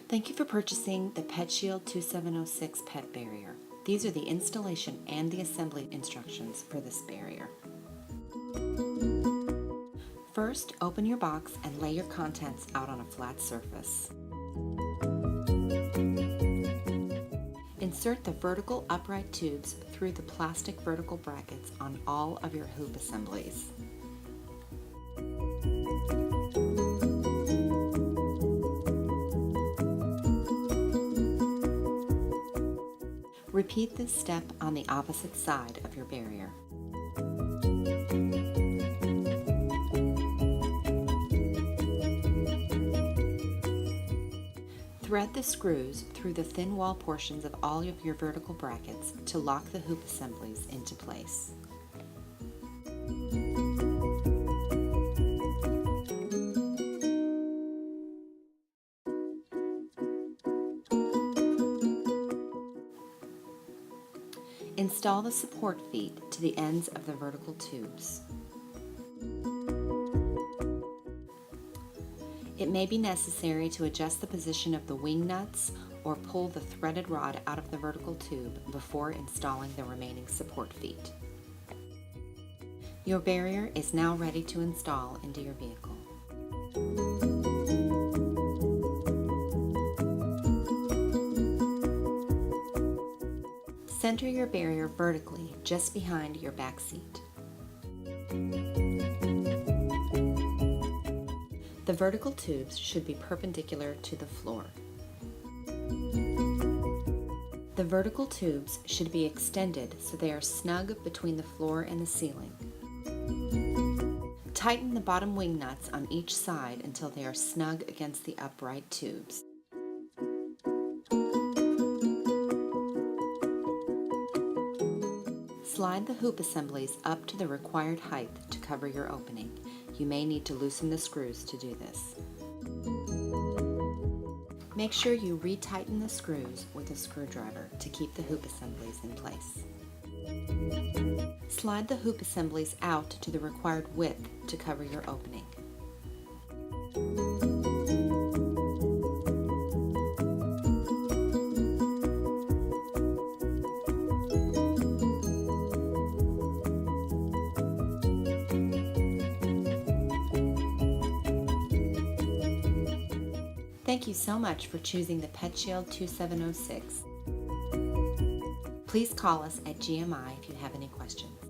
Thank you for purchasing the PetShield 2706 pet barrier. These are the installation and the assembly instructions for this barrier. First, open your box and lay your contents out on a flat surface. Insert the vertical upright tubes through the plastic vertical brackets on all of your hoop assemblies. Repeat this step on the opposite side of your barrier. Thread the screws through the thin wall portions of all of your vertical brackets to lock the hoop assemblies into place. Install the support feet to the ends of the vertical tubes. It may be necessary to adjust the position of the wing nuts or pull the threaded rod out of the vertical tube before installing the remaining support feet. Your barrier is now ready to install into your vehicle. Center your barrier vertically just behind your back seat. The vertical tubes should be perpendicular to the floor. The vertical tubes should be extended so they are snug between the floor and the ceiling. Tighten the bottom wing nuts on each side until they are snug against the upright tubes. Slide the hoop assemblies up to the required height to cover your opening. You may need to loosen the screws to do this. Make sure you retighten the screws with a screwdriver to keep the hoop assemblies in place. Slide the hoop assemblies out to the required width to cover your opening. Thank you so much for choosing the PetShield 2706. Please call us at GMI if you have any questions.